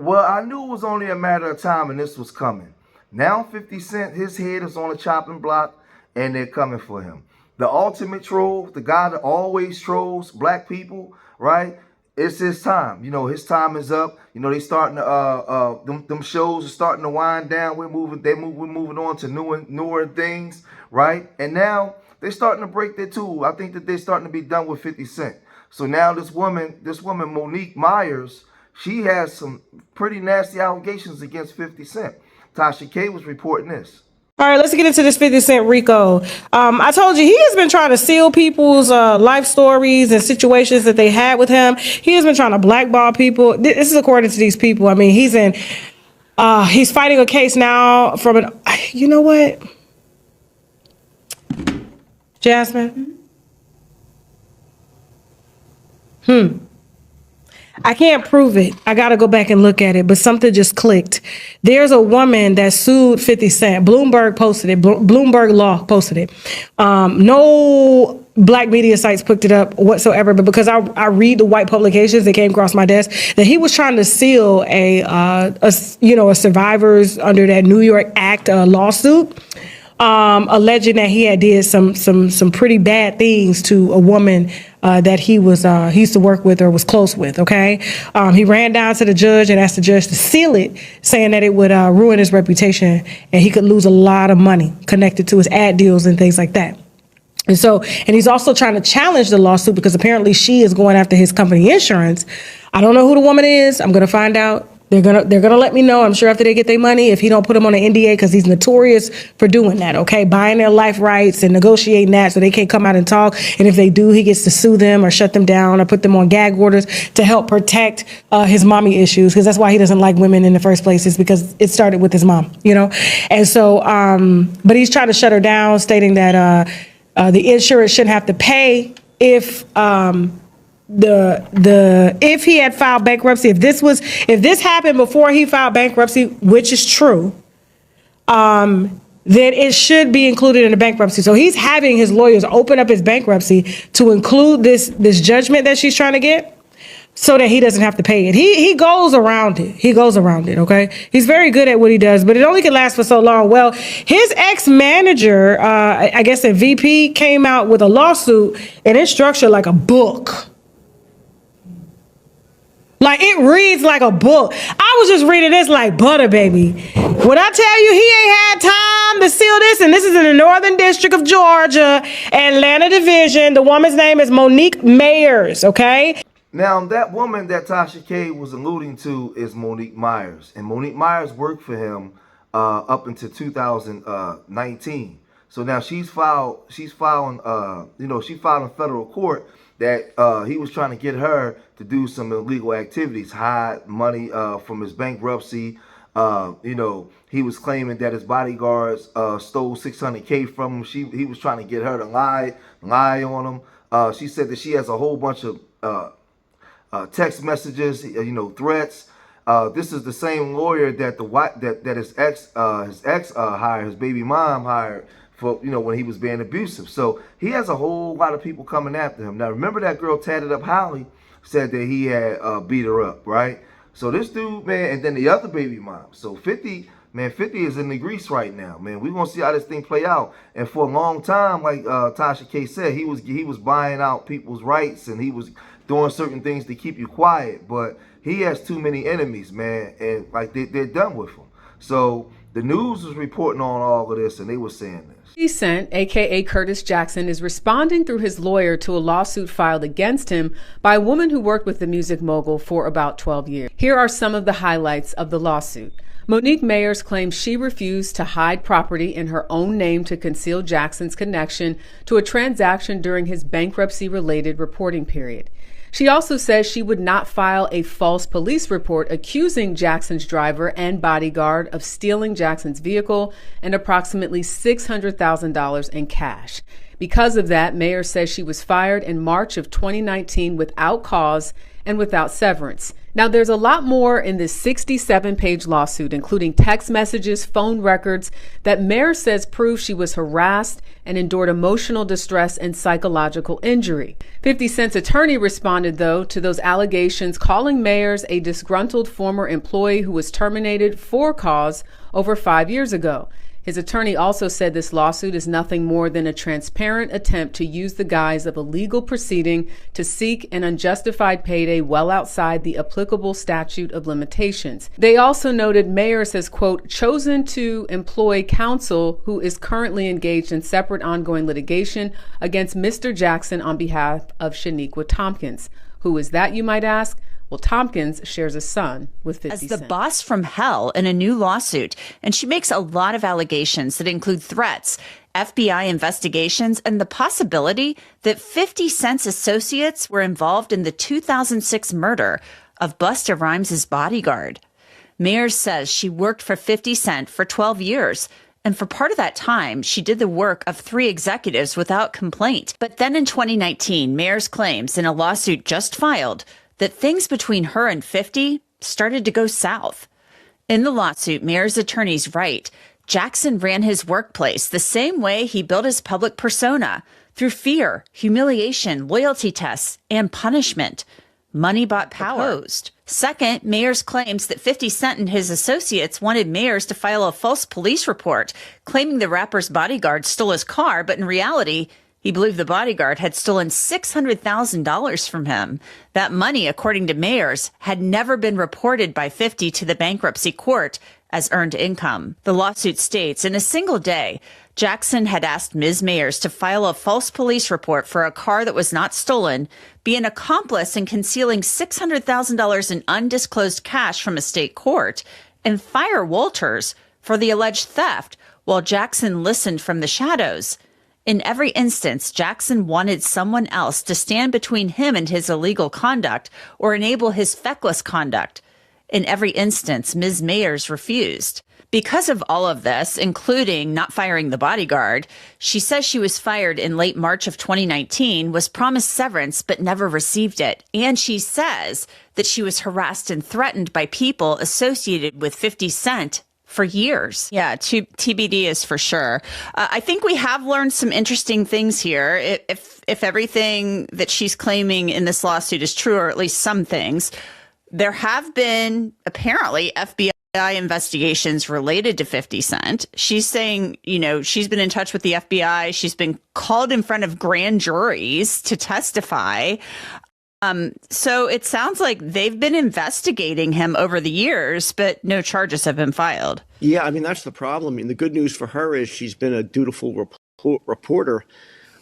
Well, I knew it was only a matter of time and this was coming. Now 50 Cent, his head is on a chopping block and they're coming for him. The ultimate troll, the guy that always trolls black people, right? It's his time. You know, his time is up. You know, they starting to them shows are starting to wind down. We're moving on to newer things, right? And now they're starting to break their tool. I think that they're starting to be done with 50 Cent. So now this woman Monique Myers, she has some pretty nasty allegations against 50 Cent. Tasha K was reporting this. All right, let's get into this 50 Cent Rico. I told you he has been trying to seal people's life stories and situations that they had with him. He has been trying to blackball people. This is according to these people. I mean, he's fighting a case now from an, you know what? Jasmine? I can't prove it. I got to go back and look at it, but something just clicked. There's a woman that sued 50 Cent. Bloomberg posted it. Bloomberg Law posted it. No black media sites picked it up whatsoever, but because I read the white publications that came across my desk, that he was trying to seal a survivors under that New York Act lawsuit. Alleging that he had did some pretty bad things to a woman that he used to work with or was close with. Okay, he ran down to the judge and asked the judge to seal it, saying that it would ruin his reputation and he could lose a lot of money connected to his ad deals and things like that. And he's also trying to challenge the lawsuit because apparently she is going after his company insurance. I don't know who the woman is. I'm gonna find out. They're gonna let me know, I'm sure, after they get their money, if he don't put them on an NDA, because he's notorious for doing that, okay? Buying their life rights and negotiating that so they can't come out and talk. And if they do, he gets to sue them or shut them down or put them on gag orders to help protect his mommy issues, because that's why he doesn't like women in the first place, is because it started with his mom, you know? And so, but he's trying to shut her down, stating that the insurance shouldn't have to pay if if he had filed bankruptcy, if this happened before he filed bankruptcy, which is true, then it should be included in the bankruptcy. So he's having his lawyers open up his bankruptcy to include this judgment that she's trying to get, so that he doesn't have to pay it. He goes around it. He goes around it, okay? He's very good at what he does, but it only can last for so long. Well, his ex-manager, I guess a VP, came out with a lawsuit, and it's structured like a book. Like, it reads like a book. I was just reading this like butter, baby. When I tell you he ain't had time to seal this, and this is in the Northern District of Georgia, Atlanta Division. The woman's name is Monique Myers, okay? Now, that woman that Tasha K was alluding to is Monique Myers. And Monique Myers worked for him up until 2019. So now she filed in federal court that he was trying to get her to do some illegal activities, hide money from his bankruptcy. He was claiming that his bodyguards stole $600K from him. He was trying to get her to lie on him. She said that she has a whole bunch of text messages, threats. This is the same lawyer that his ex hired, his baby mom hired for, when he was being abusive. So he has a whole lot of people coming after him. Now, remember that girl Tatted Up Holly said that he had beat her up, right? So this dude, man, and then the other baby mom. So 50 is in the grease right now, man. We're gonna see how this thing play out. And for a long time, like Tasha K said, he was buying out people's rights, and he was doing certain things to keep you quiet. But he has too many enemies, man, and like they're done with him. So the news was reporting on all of this, and they were saying this. 50 Cent, aka Curtis Jackson, is responding through his lawyer to a lawsuit filed against him by a woman who worked with the music mogul for about 12 years. Here are some of the highlights of the lawsuit. Monique Myers claims she refused to hide property in her own name to conceal Jackson's connection to a transaction during his bankruptcy-related reporting period. She also says she would not file a false police report accusing Jackson's driver and bodyguard of stealing Jackson's vehicle and approximately $600,000 in cash. Because of that, Myers says she was fired in March of 2019 without cause and without severance. Now, there's a lot more in this 67-page lawsuit, including text messages, phone records, that Mayer says prove she was harassed and endured emotional distress and psychological injury. 50 Cent's attorney responded, though, to those allegations, calling Mayers a disgruntled former employee who was terminated for cause over 5 years ago. His attorney also said this lawsuit is nothing more than a transparent attempt to use the guise of a legal proceeding to seek an unjustified payday well outside the applicable statute of limitations. They also noted Mayers has, quote, chosen to employ counsel who is currently engaged in separate ongoing litigation against Mr. Jackson on behalf of Shaniqua Tompkins. Who is that, you might ask? Well, Tompkins shares a son with 50 Cent. As the boss from hell in a new lawsuit, and she makes a lot of allegations that include threats, FBI investigations, and the possibility that 50 Cent's associates were involved in the 2006 murder of Busta Rhymes' bodyguard. Mayers says she worked for 50 Cent for 12 years, and for part of that time, she did the work of 3 executives without complaint. But then in 2019, Mayers claims in a lawsuit just filed that things between her and 50 started to go south. In the lawsuit, Mayers' attorneys write, Jackson ran his workplace the same way he built his public persona, through fear, humiliation, loyalty tests, and punishment. Money bought power. Opposed. Second, Mayers claims that 50 Cent and his associates wanted Mayers to file a false police report, claiming the rapper's bodyguard stole his car, but in reality, he believed the bodyguard had stolen $600,000 from him. That money, according to Mayers, had never been reported by 50 to the bankruptcy court as earned income. The lawsuit states, in a single day, Jackson had asked Ms. Mayers to file a false police report for a car that was not stolen, be an accomplice in concealing $600,000 in undisclosed cash from a state court, and fire Walters for the alleged theft while Jackson listened from the shadows. In every instance, Jackson wanted someone else to stand between him and his illegal conduct or enable his feckless conduct. In every instance, Ms. Mayers refused. Because of all of this, including not firing the bodyguard, she says she was fired in late March of 2019, was promised severance but never received it. And she says that she was harassed and threatened by people associated with 50 Cent for years. Yeah, TBD is for sure. I think we have learned some interesting things here. If everything that she's claiming in this lawsuit is true, or at least some things, there have been apparently FBI investigations related to 50 Cent. She's saying, she's been in touch with the FBI. She's been called in front of grand juries to testify. So it sounds like they've been investigating him over the years, but no charges have been filed. Yeah, I mean, that's the problem. I mean, the good news for her is she's been a dutiful reporter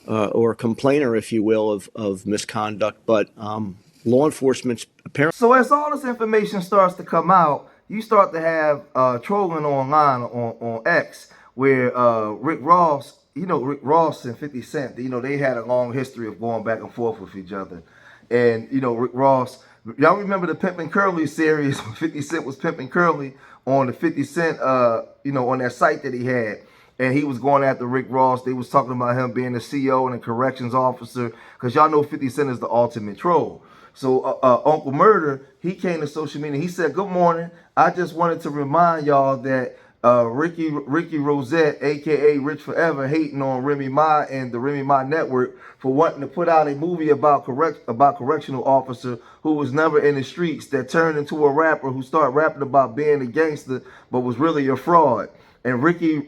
or complainer, if you will, of misconduct. But law enforcement's apparently... So as all this information starts to come out, you start to have trolling online on X, where Rick Ross, Rick Ross and 50 Cent, they had a long history of going back and forth with each other. And, Rick Ross, y'all remember the Pimpin' Curly series when 50 Cent was Pimpin' Curly on the 50 Cent, on that site that he had. And he was going after Rick Ross. They was talking about him being the CEO and a corrections officer. Because y'all know 50 Cent is the ultimate troll. So Uncle Murder, he came to social media. He said, good morning. I just wanted to remind y'all that Ricky Rosette, a.k.a. Rich Forever, hating on Remy Ma and the Remy Ma Network for wanting to put out a movie about correctional officer who was never in the streets that turned into a rapper who started rapping about being a gangster but was really a fraud. And Ricky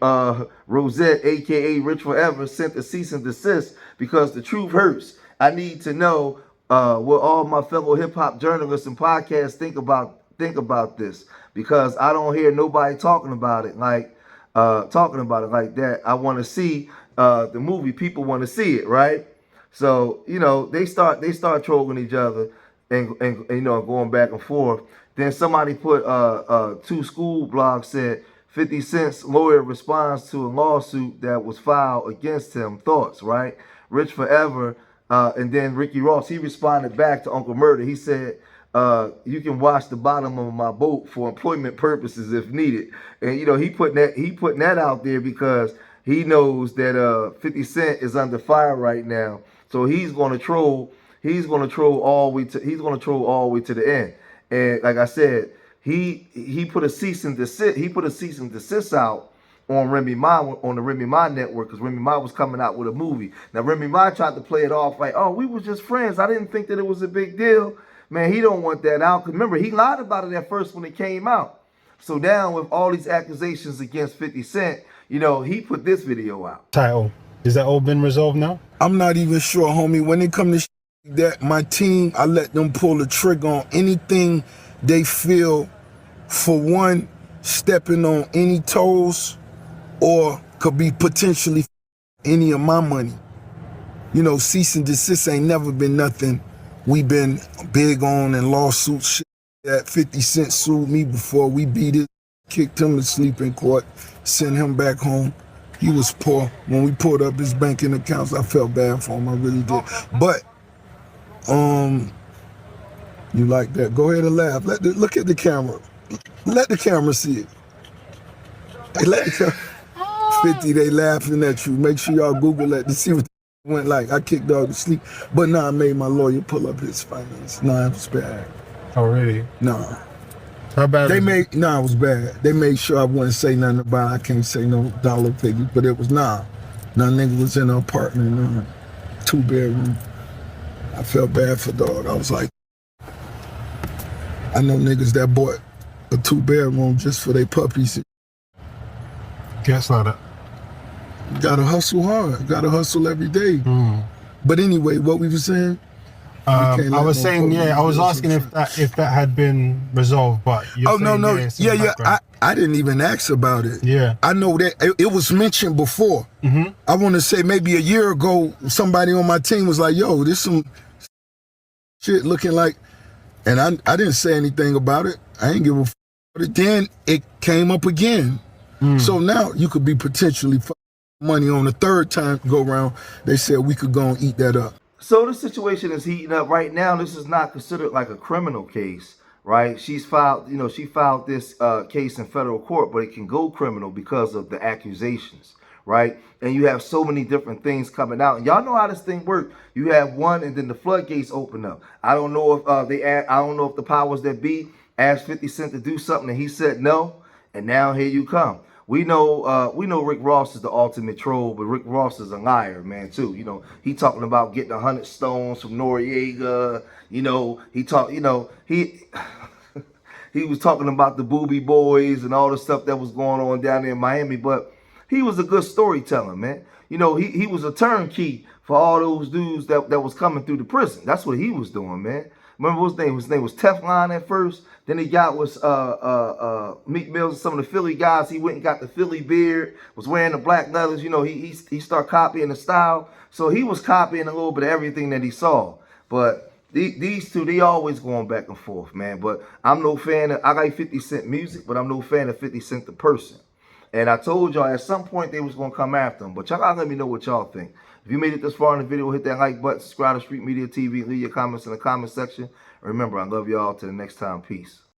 Rosette, a.k.a. Rich Forever, sent a cease and desist because the truth hurts. I need to know what all my fellow hip-hop journalists and podcasts think about this, because I don't hear nobody talking about it like that. I want to see the movie. People want to see it, right? So they start trolling each other and going back and forth. Then somebody put two school blogs said 50 Cent's lawyer responds to a lawsuit that was filed against him. Thoughts, right? Rich Forever, and then Ricky Ross, he responded back to Uncle Murder. He said, you can wash the bottom of my boat for employment purposes if needed. And he putting that out there because he knows that 50 Cent is under fire right now. So he's going to troll he's gonna troll all the way to the end. And like I said, he put a cease and desist out on Remy Ma, on the Remy Ma network, because Remy Ma was coming out with a movie. Now Remy Ma tried to play it off like, oh, we was just friends. I didn't think that it was a big deal. Man, he don't want that out. Cause remember, he lied about it at first when it came out. So now with all these accusations against 50 Cent, you know, he put this video out. Title. Is that all been resolved now? I'm not even sure, homie. When it comes to that, my team, I let them pull the trigger on anything they feel, for one, stepping on any toes, or could be potentially any of my money. You know, cease and desist ain't never been nothing we been big on, and lawsuit shit. That 50 Cent sued me before. We beat it, kicked him to sleep in court, sent him back home. He was poor. When we pulled up his banking accounts, I felt bad for him. I really did. But, you like that? Go ahead and laugh. Look at the camera. Let the camera see it. Hey, let the camera. 50, they laughing at you. Make sure y'all Google that to see what went like. I kicked dog to sleep. But nah, I made my lawyer pull up his finance. Nah, it was bad. Oh, really? Nah. How bad? It was bad. They made sure I wouldn't say nothing about it. I can't say no dollar figure, but it was nah. Nigga was in an apartment, 2-bedroom. I felt bad for dog. I was like, I know niggas that bought a 2-bedroom just for their puppies. Gets like that. Gotta hustle hard. Gotta hustle every day. But anyway, what we were saying? I was saying, I was asking if that had been resolved, but you're saying, I didn't even ask about it. Yeah, I know that it was mentioned before. I want to say maybe a year ago, somebody on my team was like, "Yo, this some shit looking like," and I didn't say anything about it. I didn't give a. But then it came up again. So now you could be potentially money on the third time go round. They said we could go and eat that up. So the situation is heating up right now. This is not considered like a criminal case, right? She filed this case in federal court, but it can go criminal because of the accusations, right? And you have so many different things coming out. And y'all know how this thing works. You have one, and then the floodgates open up. I don't know if I don't know if the powers that be asked 50 Cent to do something and he said no, and now here you come. We know Rick Ross is the ultimate troll, but Rick Ross is a liar, man, too. You know, he talking about getting 100 stones from Noriega. You know, he was talking about the Booby Boys and all the stuff that was going on down there in Miami, but he was a good storyteller, man. You know, he was a turnkey for all those dudes that was coming through the prison. That's what he was doing, man. Remember what his name? His name was Teflon at first. Then he got with Meek Mills and some of the Philly guys. He went and got the Philly beard, was wearing the black leathers. You know, he started copying the style. So he was copying a little bit of everything that he saw. But these two, they always going back and forth, man. But I'm no fan of, I like 50 Cent music, but I'm no fan of 50 Cent the person. And I told y'all at some point they was going to come after him. But y'all gotta let me know what y'all think. If you made it this far in the video, hit that like button, subscribe to Street Media TV, leave your comments in the comment section. Remember, I love y'all. Till the next time. Peace.